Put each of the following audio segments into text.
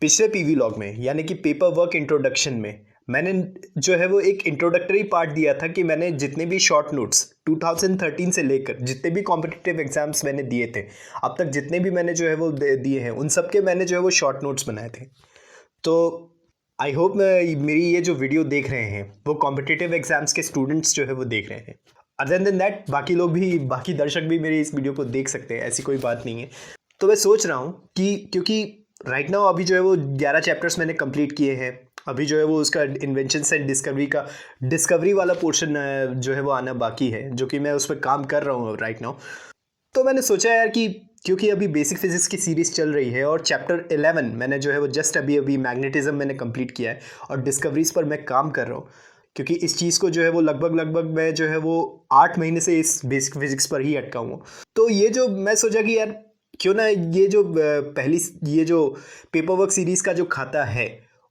पिछले PV log में यानी कि पेपर वर्क इंट्रोडक्शन में मैंने जो है वो एक इंट्रोडक्टरी पार्ट दिया था कि मैंने जितने भी शॉर्ट नोट्स 2013 से लेकर जितने भी कॉम्पिटिटिव एग्जाम्स मैंने दिए थे अब तक जितने भी मैंने जो है वो दिए हैं उन सब के मैंने जो है वो शॉर्ट नोट्स बनाए थे। तो आई होप मेरी ये जो वीडियो देख रहे हैं वो कॉम्पिटिटिव एग्जाम्स के स्टूडेंट्स जो है वो देख रहे हैं। अदर देन दैट बाकी दर्शक भी मेरी इस वीडियो को देख सकते हैं, ऐसी कोई बात नहीं है। तो मैं सोच रहा हूँ कि क्योंकि राइट नाउ अभी जो है वो 11 चैप्टर्स मैंने कंप्लीट किए हैं, अभी जो है वो उसका इन्वेंशंस एंड डिस्कवरी वाला पोर्शन जो है वो आना बाकी है, जो कि मैं उस पर काम कर रहा हूँ राइट नाउ। तो मैंने सोचा यार कि क्योंकि अभी बेसिक फिजिक्स की सीरीज़ चल रही है और चैप्टर 11 मैंने जो है वो जस्ट अभी मैग्नेटिज्म मैंने कंप्लीट किया है और डिस्कवरीज पर मैं काम कर रहा हूँ, क्योंकि इस चीज़ को जो है वो लगभग मैं जो है वो 8 महीने से इस बेसिक फिजिक्स पर ही अटका हूँ। तो ये जो मैं सोचा कि यार क्यों ना ये जो पेपर वर्क सीरीज़ का जो खाता है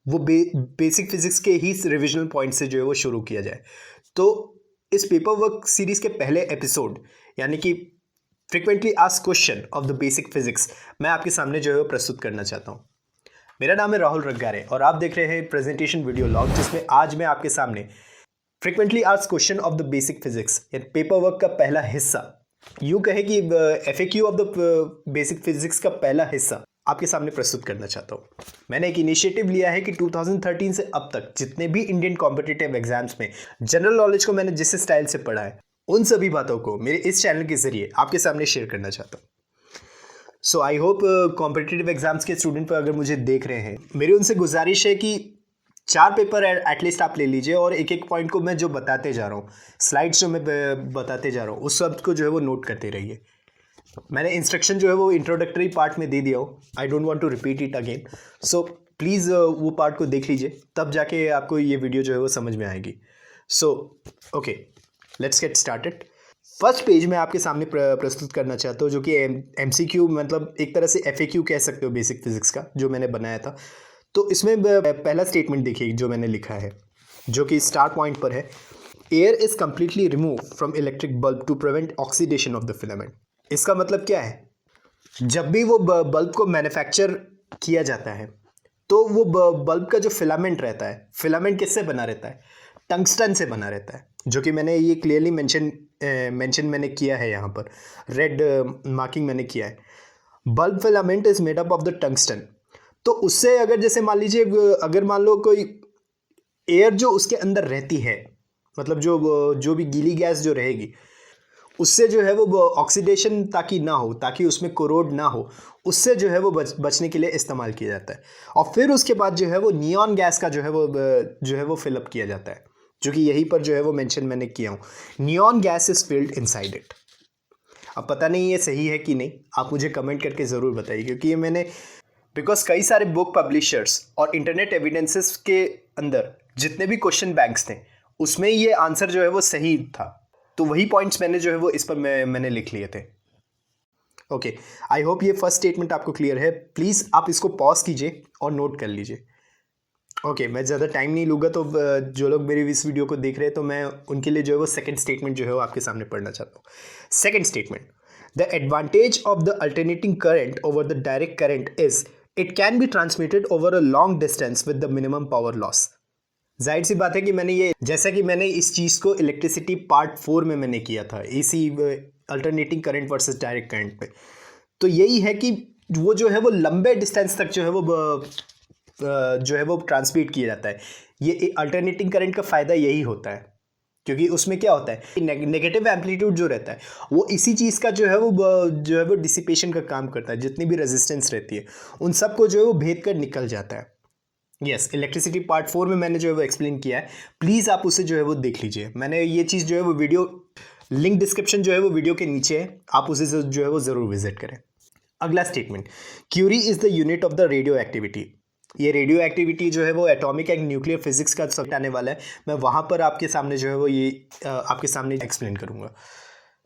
वो बेसिक फिजिक्स के ही रिविजनल पॉइंट से जो है वो शुरू किया जाए। तो इस पेपर वर्क सीरीज़ के पहले एपिसोड यानी कि frequently asked question of the basic physics मैं आपके सामने जो है वो प्रस्तुत करना चाहता हूँ। मेरा नाम है राहुल रग्गारे और आप देख रहे हैं प्रेजेंटेशन वीडियो लॉग, जिसमें आज मैं आपके सामने frequently asked question of the basic physics या पेपर वर्क का पहला हिस्सा, यूँ कहे कि FAQ of the basic physics का पहला हिस्सा आपके सामने प्रस्तुत करना चाहता हूँ। मैंने एक इनिशिएटिव लिया है कि 2013 से अब तक जितने भी इंडियन कॉम्पिटिटिव एग्जाम्स में जनरल नॉलेज को मैंने जिस स्टाइल से पढ़ा है उन सभी बातों को मेरे इस चैनल के जरिए आपके सामने शेयर करना चाहता हूँ। सो आई होप कॉम्पिटिटिव एग्जाम्स के स्टूडेंट पर अगर मुझे देख रहे हैं, मेरी उनसे गुजारिश है कि 4 पेपर एटलीस्ट आप ले लीजिए और एक एक पॉइंट को मैं जो बताते जा रहा हूँ, स्लाइड्स जो मैं बताते जा रहा हूँ, उस सब को जो है वो नोट करते रहिए। मैंने इंस्ट्रक्शन जो है वो इंट्रोडक्टरी पार्ट में दे दिया हो, I don't want to repeat it again. So please वो पार्ट को देख लीजिए, तब जाके आपको ये वीडियो जो है वो समझ में आएगी। So okay, let's get started. First page में आपके सामने प्रस्तुत करना चाहता हूँ, जो कि MCQ मतलब एक तरह से FAQ कह सकते हो बेसिक फिजिक्स का, जो मैंने बनाया था। तो इसमें पहला स्टेटमेंट देखिए जो मैंने लिखा है, जो कि स्टार पॉइंट पर है। Air is completely remove from electric bulb to prevent oxidation of the filament. इसका मतलब क्या है? जब भी वो बल्ब को मैन्युफैक्चर किया जाता है तो वो बल्ब का जो फिलामेंट रहता है, फिलामेंट किससे बना रहता है? टंगस्टन से बना रहता है, जो कि मैंने ये क्लियरली मेंशन मैंने किया है, यहाँ पर रेड मार्किंग मैंने किया है। Bulb filament is made up of the tungsten. तो उससे अगर जैसे मान लीजिए, अगर मान लो कोई एयर जो उसके अंदर रहती है, मतलब जो भी गीली गैस जो रहेगी, उससे जो है वो ऑक्सीडेशन ताकि ना हो, ताकि उसमें कोरोड ना हो, उससे जो है वो बचने के लिए इस्तेमाल किया जाता है। और फिर उसके बाद जो है वो नियॉन गैस का जो है वो फिलअप किया जाता है, जो कि यहीं पर जो है वो मेंशन मैंने किया हूँ। Neon gas is filled inside it. अब पता नहीं ये सही है कि नहीं, आप मुझे कमेंट करके ज़रूर बताइए, क्योंकि ये मैंने बिकॉज कई सारे बुक पब्लिशर्स और इंटरनेट एविडेंसेस के अंदर जितने भी क्वेश्चन बैंक्स थे उसमें ये आंसर जो है वो सही था, तो वही पॉइंट्स मैंने जो है वो इस पर मैंने लिख लिए थे। ओके, आई होप ये फर्स्ट स्टेटमेंट आपको क्लियर है। प्लीज़ आप इसको पॉज कीजिए और नोट कर लीजिए। ओके, मैं ज़्यादा टाइम नहीं लूँगा, तो जो लोग मेरी इस वीडियो को देख रहे हैं तो मैं उनके लिए जो है वो सेकंड स्टेटमेंट जो है वो आपके सामने पढ़ना चाहता हूँ। Second statement, the advantage of the alternating current over the direct current is it can be transmitted over a long distance with the minimum power loss. जाहिर सी बात है कि जैसा कि मैंने इस चीज़ को इलेक्ट्रिसिटी पार्ट 4 में मैंने किया था, AC alternating current versus direct current पे, तो यही है कि वो जो है वो लंबे डिस्टेंस तक जो है वो ट्रांसमिट किया जाता है। ये अल्टरनेटिंग करंट का फ़ायदा यही होता है, क्योंकि उसमें क्या होता है, नेगेटिव एम्पलीट्यूड जो रहता है वो इसी चीज़ का जो है वो डिसिपेशन का काम करता है। जितनी भी रेजिस्टेंस रहती है उन सबको जो है वो भेद कर निकल जाता है। यस, इलेक्ट्रिसिटी पार्ट 4 में मैंने जो है वो एक्सप्लेन किया है, प्लीज़ आप उसे जो है वो देख लीजिए। मैंने ये चीज़ जो है वो वीडियो लिंक डिस्क्रिप्शन जो है वो वीडियो के नीचे है, आप उसे जो है वो ज़रूर विजिट करें। अगला statement, curie is the unit of the radioactivity. ये रेडियो एक्टिविटी जो है वो एटॉमिक एंड न्यूक्लियर फिजिक्स का सब्जेक्ट आने वाला है, मैं वहाँ पर आपके सामने जो है वो ये आपके सामने एक्सप्लेन करूँगा।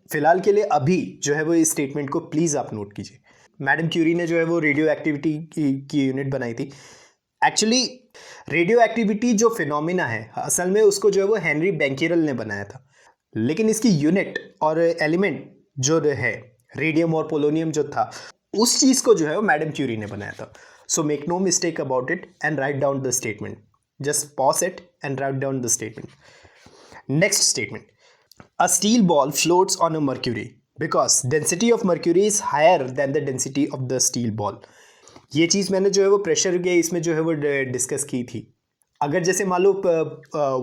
फिलहाल के लिए अभी जो है वो इस स्टेटमेंट को प्लीज़ आप नोट कीजिए। मैडम क्यूरी ने जो है वो रेडियो एक्टिविटी की यूनिट बनाई थी। एक्चुअली रेडियो एक्टिविटी जो फिनोमिना है, असल में उसको जो है वो हेनरी बेंकेरल ने बनाया था, लेकिन इसकी यूनिट और एलिमेंट जो है रेडियम और पोलोनियम जो था, उस चीज़ को जो है वो मैडम क्यूरी ने बनाया था। So make no mistake about it and write down the statement. Just pause it and write down the statement. Next statement. A steel ball floats on a mercury because density of mercury is higher than the density of the steel ball. ये चीज़ मैंने जो है वो pressure के इसमें जो है वो डिस्कस की थी. अगर जैसे मान लो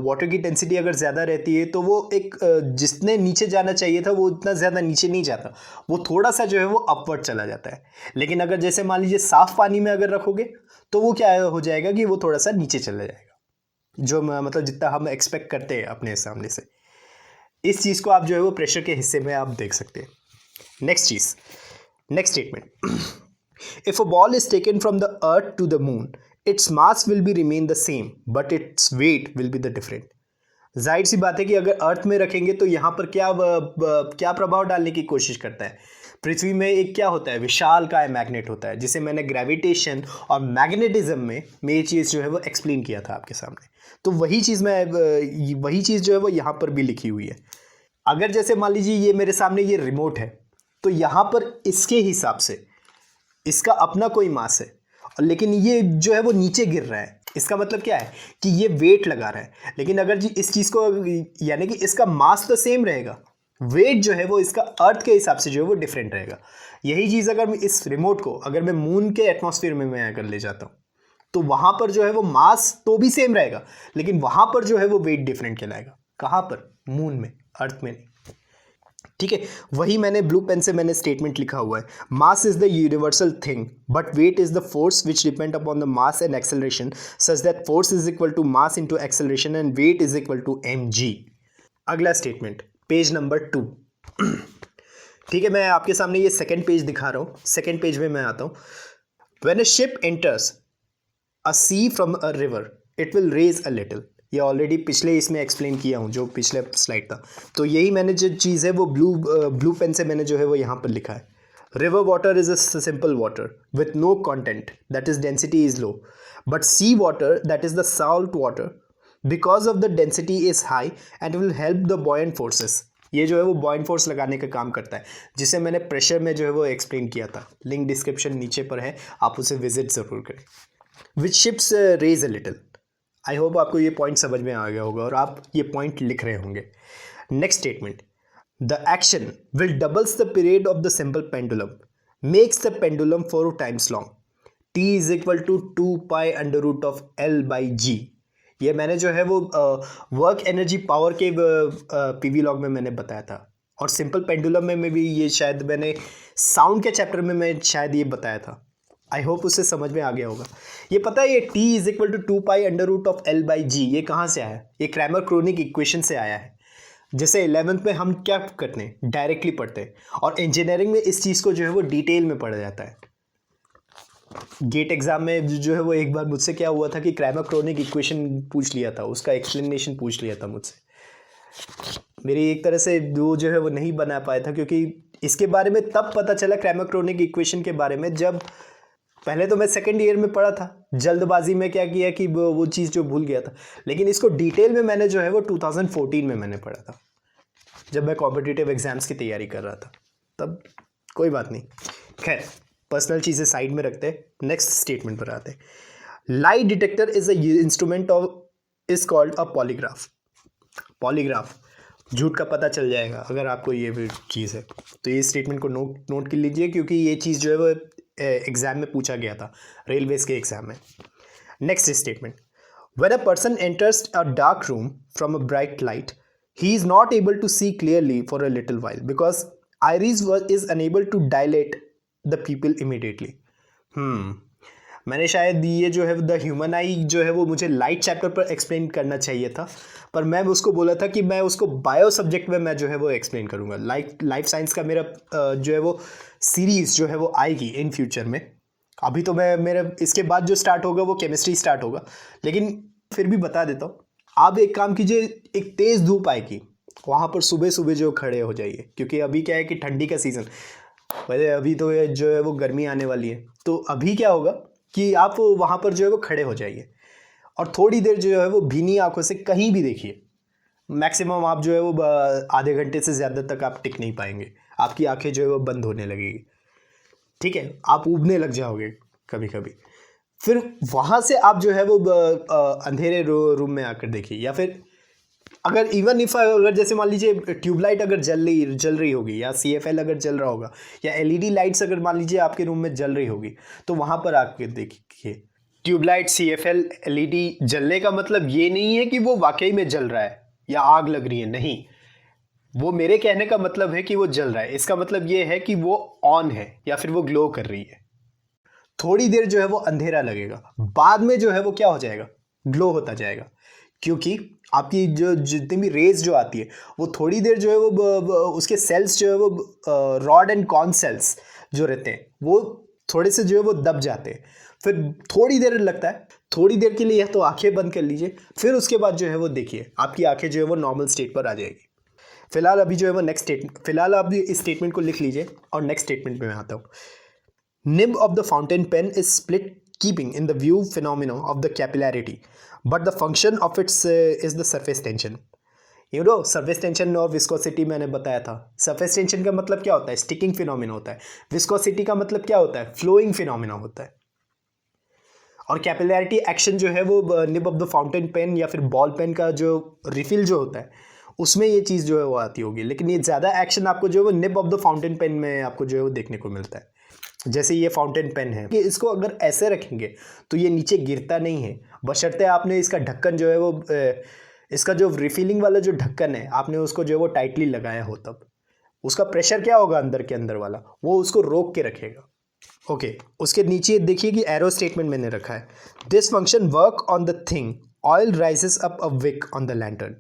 वाटर की डेंसिटी अगर ज़्यादा रहती है तो वो एक जितने नीचे जाना चाहिए था वो उतना ज़्यादा नीचे नहीं जाता, वो थोड़ा सा जो है वो अपवर्ड चला जाता है. लेकिन अगर जैसे मान लीजिए साफ़ पानी में अगर रखोगे तो वो क्या हो जाएगा कि वो थोड़ा सा नीचे चला जाएगा, जो मतलब जितना हम एक्सपेक्ट करते हैं अपने सामने से. इस चीज़ को आप जो है वो प्रेशर के हिस्से में आप देख सकते हैं. Next statement. If a ball is taken from the earth to the moon, its mass will be remain the same but its weight will be the different. जाहिर सी बात है कि अगर अर्थ में रखेंगे तो यहाँ पर क्या प्रभाव डालने की कोशिश करता है. पृथ्वी में एक क्या होता है, विशाल काय मैग्नेट होता है, जिसे मैंने ग्रेविटेशन और मैग्नेटिज्म में ये चीज़ जो है वो एक्सप्लेन किया था आपके सामने. तो वही चीज़ जो है वो यहाँ पर भी लिखी हुई है. अगर जैसे मान लीजिए ये मेरे सामने ये रिमोट है तो यहाँ पर इसके हिसाब से इसका अपना कोई मास है, लेकिन ये जो है वो नीचे गिर रहा है. इसका मतलब क्या है कि ये वेट लगा रहा है. लेकिन अगर जी इस चीज़ को यानी कि इसका मास तो सेम रहेगा, वेट जो है वो इसका अर्थ के हिसाब से जो है वो डिफरेंट रहेगा. यही चीज़ अगर मैं इस रिमोट को अगर मैं मून के एटमॉस्फेयर में मैं अगर ले जाता हूँ तो वहाँ पर जो है वो मास तो भी सेम रहेगा, लेकिन वहाँ पर जो है वो वेट डिफरेंट कहलाएगा. कहाँ पर? मून में, अर्थ में नहीं. ठीक है, वही मैंने ब्लू पेन से मैंने स्टेटमेंट लिखा हुआ है. Mass is the universal thing but weight is the force which depend upon the mass and acceleration such that force is equal to mass into acceleration and weight is equal to mg. अगला statement, page number 2. ठीक है, मैं आपके सामने ये second page दिखा रहा हूँ. सेकेंड पेज में मैं आता हूँ. When a ship enters a sea from a river it will raise a little. ये ऑलरेडी पिछले इसमें एक्सप्लेन किया हूँ, जो पिछले स्लाइड था. तो यही मैंने जो चीज़ है वो ब्लू पेन से मैंने जो है वो यहाँ पर लिखा है. River water is a simple water with no content that is density is low, but sea water that is the salt water because of the density is high and will help the buoyant forces. ये जो है वो buoyant force लगाने का काम करता है, जिसे मैंने प्रेशर में जो है वो एक्सप्लेन किया था. लिंक डिस्क्रिप्शन नीचे पर है, आप उसे विजिट ज़रूर करें. Which ships raise a little. I hope आपको ये पॉइंट समझ में आ गया होगा और आप ये पॉइंट लिख रहे होंगे. Next statement. The action will doubles the period of the simple pendulum, makes the pendulum 4 times long. T is equal to 2 pi under root of L/G. ये मैंने जो है वो वर्क एनर्जी पावर के PV लॉग में मैंने बताया था, और सिंपल पेंडुलम में भी ये शायद मैंने साउंड के चैप्टर में मैं शायद ये बताया था. आई होप उससे समझ में आ गया होगा. ये पता है ये T is equal to 2 pi under root of L/G ये कहाँ से आया है? ये क्रैमर-क्रोनिक इक्वेशन से आया है. जैसे 11th में हम क्या करते हैं, डायरेक्टली पढ़ते हैं, और इंजीनियरिंग में इस चीज़ को जो है वो डिटेल में पढ़ा जाता है. गेट एग्जाम में जो है वो एक बार मुझसे क्या हुआ था कि क्रैमर-क्रोनिक इक्वेशन पूछ लिया था, उसका एक्सप्लेनेशन पूछ लिया था मुझसे. मेरी एक तरह से वो जो है वो नहीं बना पाया था, क्योंकि इसके बारे में तब पता चला क्रैमर-क्रोनिक इक्वेशन के बारे में जब पहले तो मैं सेकेंड ईयर में पढ़ा था, जल्दबाजी में क्या किया कि वो चीज़ जो भूल गया था. लेकिन इसको डिटेल में मैंने जो है वो 2014 में मैंने पढ़ा था, जब मैं कॉम्पिटिटिव एग्जाम्स की तैयारी कर रहा था. तब कोई बात नहीं, खैर पर्सनल चीज़ें साइड में रखते हैं. नेक्स्ट स्टेटमेंट पर आते हैं. Lie detector is a instrument of is called a polygraph. Polygraph, झूठ का पता चल जाएगा अगर आपको ये चीज़ है. तो ये स्टेटमेंट को नोट कर लीजिए, क्योंकि ये चीज़ जो है वो एग्जाम में पूछा गया था, रेलवेज के एग्जाम में. Next statement. When a person enters a dark room from a bright light he is not able to see clearly for a little while because iris is unable to dilate the pupil immediately. मैंने शायद ये जो है the human आई जो है वो मुझे light chapter पर एक्सप्लेन करना चाहिए था, पर मैं उसको बोला था कि मैं उसको बायो सब्जेक्ट में मैं जो है वो एक्सप्लेन करूँगा. लाइफ साइंस का मेरा जो है वो सीरीज़ जो है वो आएगी इन फ्यूचर में. अभी तो मेरा इसके बाद जो स्टार्ट होगा वो केमिस्ट्री स्टार्ट होगा, लेकिन फिर भी बता देता हूँ. आप एक काम कीजिए, एक तेज़ धूप आएगी वहाँ पर सुबह सुबह जो खड़े हो जाइए, क्योंकि अभी क्या है कि ठंडी का सीज़न, वैसे अभी तो जो है वो गर्मी आने वाली है. तो अभी क्या होगा कि आप वहाँ पर जो है वो खड़े हो जाइए और थोड़ी देर जो है वो भीनी आंखों से कहीं भी देखिए. मैक्सिमम आप जो है वो आधे घंटे से ज़्यादा तक आप टिक नहीं पाएंगे, आपकी आंखें जो है वो बंद होने लगेगी. ठीक है, आप ऊबने लग जाओगे कभी कभी. फिर वहाँ से आप जो है वो अंधेरे रूम में आकर देखिए, या फिर अगर इवन इफ अगर जैसे मान लीजिए ट्यूबलाइट अगर जल रही होगी, या CFL अगर जल रहा होगा, या LED लाइट्स अगर मान लीजिए आपके रूम में जल रही होगी, तो वहाँ पर आकर देखिए। ट्यूबलाइट, CFL, LED जलने का मतलब ये नहीं है कि वो वाकई में जल रहा है या आग लग रही है, नहीं। वो मेरे कहने का मतलब है कि वो जल रहा है, इसका मतलब ये है कि वो ऑन है या फिर वो ग्लो कर रही है। थोड़ी देर जो है वो अंधेरा लगेगा, बाद में जो है वो क्या हो जाएगा, ग्लो होता जाएगा, क्योंकि आपकी जो जितनी भी रेज जो आती है वो थोड़ी देर जो है वो उसके सेल्स जो है वो रॉड एंड कॉन सेल्स जो रहते हैं वो थोड़े से जो है वो दब जाते हैं। फिर थोड़ी देर लगता है, थोड़ी देर के लिए या तो आंखें बंद कर लीजिए, फिर उसके बाद जो है वो देखिए आपकी आंखें जो है वो नॉर्मल स्टेट पर आ जाएगी। फिलहाल अभी जो है वो नेक्स्ट स्टेटमेंट, फिलहाल आप इस स्टेटमेंट को लिख लीजिए और नेक्स्ट स्टेटमेंट में मैं आता हूँ। Nib of the fountain pen is split keeping in the view phenomena of the capillarity, but the function of its is the surface tension. You know, surface tension और viscosity मैंने बताया था। surface tension का मतलब क्या होता है, sticking phenomena होता है। viscosity का मतलब क्या होता है, flowing phenomena होता है। और कैपिलैरिटी एक्शन जो है वो nib of the fountain pen या फिर बॉल पेन का जो रिफिल जो होता है उसमें ये चीज़ जो है वो आती होगी, लेकिन ये ज़्यादा एक्शन आपको जो है वो nib of the fountain pen में आपको जो है वो देखने को मिलता है। जैसे ये फाउंटेन पेन है कि इसको अगर ऐसे रखेंगे तो ये नीचे गिरता नहीं है, बशर्ते आपने इसका ढक्कन जो है वो इसका जो रिफिलिंग वाला जो ढक्कन है आपने उसको जो है वो टाइटली लगाया हो, तब उसका प्रेशर क्या होगा अंदर के अंदर वाला, वो उसको रोक के रखेगा। ओके, उसके नीचे देखिए कि एरो स्टेटमेंट मैंने रखा है। This function work on the thing oil rises up a week on the lantern.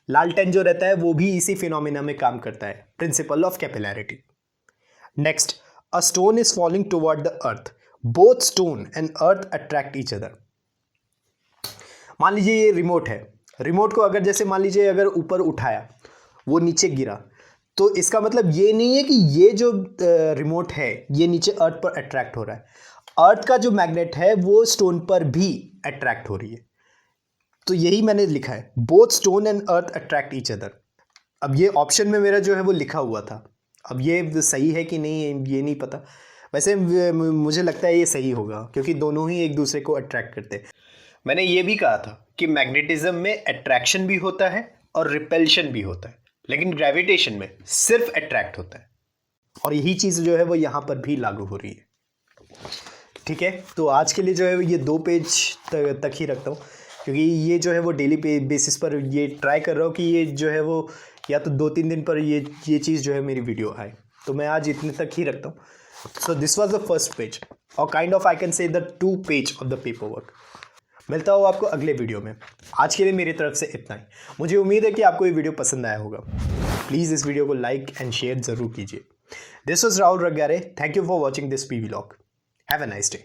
लालटेन जो रहता है वो भी इसी फिनोमिना में काम करता है, principle of capillarity. Next, a stone is falling toward the earth, both stone and earth attract each other. मान लीजिए ये रिमोट है, रिमोट को अगर जैसे मान लीजिए अगर ऊपर उठाया वो नीचे गिरा, तो इसका मतलब ये नहीं है कि ये जो रिमोट है ये नीचे अर्थ पर अट्रैक्ट हो रहा है, अर्थ का जो मैग्नेट है वो स्टोन पर भी अट्रैक्ट हो रही है। तो यही मैंने लिखा है, both stone and earth attract each other. अब ये ऑप्शन में मेरा जो है वो लिखा हुआ था, अब ये सही है कि नहीं ये नहीं पता, वैसे मुझे लगता है ये सही होगा क्योंकि दोनों ही एक दूसरे को अट्रैक्ट करते हैं। मैंने ये भी कहा था कि मैग्नेटिज्म में अट्रैक्शन भी होता है और रिपल्शन भी होता है, लेकिन ग्रेविटेशन में सिर्फ अट्रैक्ट होता है, और यही चीज़ जो है वो यहाँ पर भी लागू हो रही है। ठीक है, तो आज के लिए जो है ये 2 पेज तक ही रखता हूँ, क्योंकि ये जो है वो डेली बेसिस पर ये ट्राई कर रहा हूँ कि ये जो है वो या तो 2-3 दिन पर ये चीज़ जो है मेरी वीडियो आए, तो मैं आज इतने तक ही रखता हूँ। So this was the first page और kind of I can say the 2 page of the paper work. मिलता हूँ आपको अगले वीडियो में। आज के लिए मेरी तरफ से इतना ही। मुझे उम्मीद है कि आपको ये वीडियो पसंद आया होगा। प्लीज़ इस वीडियो को लाइक एंड शेयर ज़रूर कीजिए। This was Rahul Ragare. Thank you for watching this PV vlog. Have a nice day.